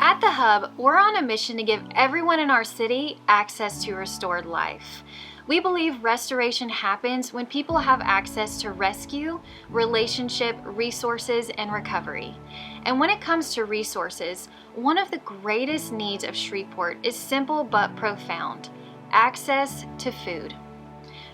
At The Hub, we're on a mission to give everyone in our city access to restored life. We believe restoration happens when people have access to rescue, relationship, resources, and recovery. And when it comes to resources, one of the greatest needs of Shreveport is simple but profound: access to food.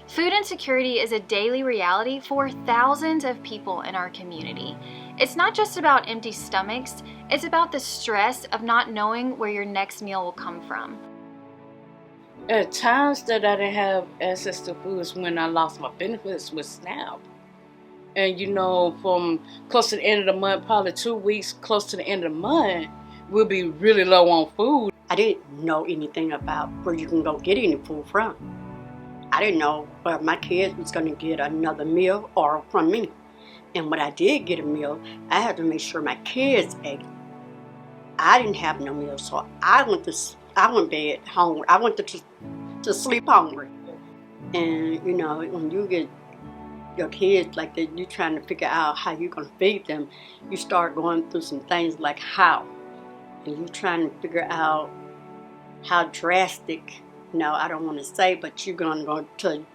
Food insecurity is a daily reality for thousands of people in our community. It's not just about empty stomachs, it's about the stress of not knowing where your next meal will come from. At times that I didn't have access to food is when I lost my benefits with SNAP. And from close to the end of the month, probably 2 weeks close to the end of the month, we'll be really low on food. I didn't know anything about where you can go get any food from. I didn't know where my kids was going to get another meal or from me. And when I did get a meal, I had to make sure my kids ate. I didn't have no meal, so I went to bed hungry. I went to sleep hungry. And when you get your kids like that, you're trying to figure out how you're going to feed them. You start going through some things like how. And you're trying to figure out how drastic, I don't want to say, but you're going to go to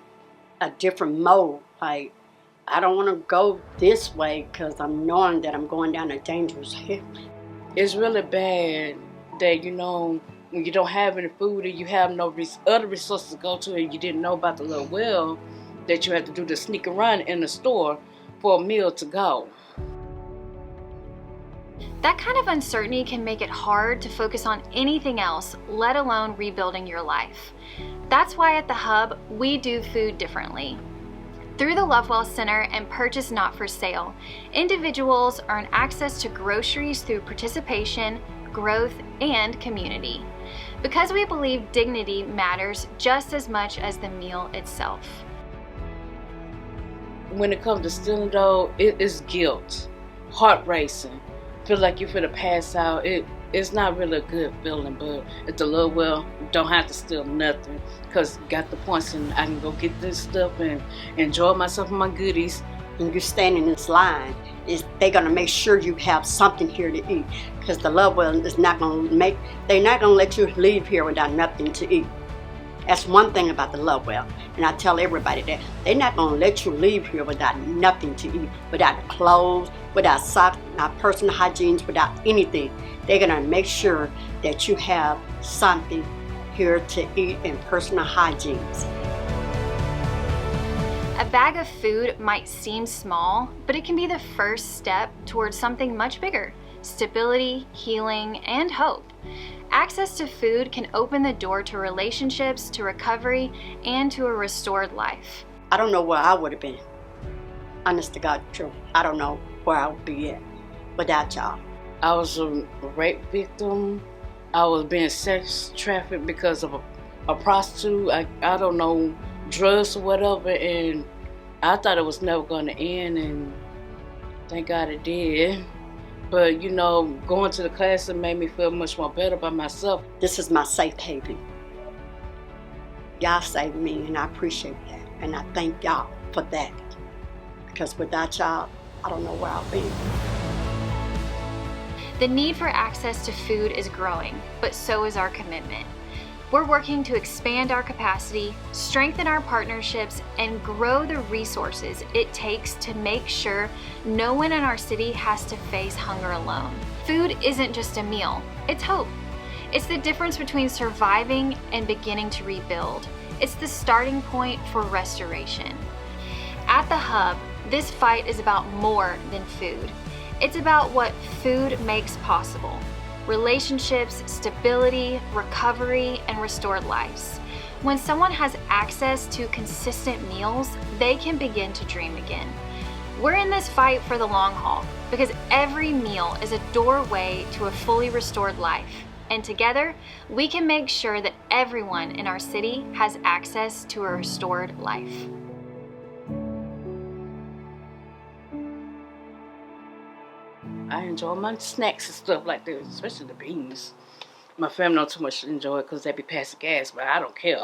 a different mode. Like, I don't want to go this way because I'm knowing that I'm going down a dangerous hill. It's really bad that, when you don't have any food and you have no other resources to go to and you didn't know about the little well, that you have to do the sneak and run in the store for a meal to go. That kind of uncertainty can make it hard to focus on anything else, let alone rebuilding your life. That's why at The Hub, we do food differently. Through the Lovewell Center and Purchase Not for Sale, individuals earn access to groceries through participation, growth, and community. Because we believe dignity matters just as much as the meal itself. When it comes to stealing though, it is guilt, heart racing. Feel like you're finna pass out. It's not really a good feeling, but at the Lovewell, don't have to steal nothing because got the points and I can go get this stuff and enjoy myself and my goodies. When you stand in this line, they're gonna make sure you have something here to eat because the Lovewell is they're not gonna let you leave here without nothing to eat. That's one thing about the Lovewell, and I tell everybody that they're not gonna let you leave here without nothing to eat, without clothes, without socks, without personal hygiene, without anything. They're gonna make sure that you have something here to eat and personal hygiene. A bag of food might seem small, but it can be the first step towards something much bigger: stability, healing, and hope. Access to food can open the door to relationships, to recovery, and to a restored life. I don't know where I would have been. Honest to God, true. I don't know where I would be at without y'all. I was a rape victim. I was being sex trafficked because of a prostitute. I don't know, drugs or whatever, and I thought it was never going to end, and thank God it did. But, going to the class made me feel much more better about myself. This is my safe haven. Y'all saved me, and I appreciate that. And I thank y'all for that. Because without y'all, I don't know where I'll be. The need for access to food is growing, but so is our commitment. We're working to expand our capacity, strengthen our partnerships, and grow the resources it takes to make sure no one in our city has to face hunger alone. Food isn't just a meal, it's hope. It's the difference between surviving and beginning to rebuild. It's the starting point for restoration. At The Hub, this fight is about more than food. It's about what food makes possible: relationships, stability, recovery, and restored lives. When someone has access to consistent meals, they can begin to dream again. We're in this fight for the long haul because every meal is a doorway to a fully restored life. And together, we can make sure that everyone in our city has access to a restored life. I enjoy my snacks and stuff like that, especially the beans. My family don't too much enjoy it because they be passing gas, but I don't care.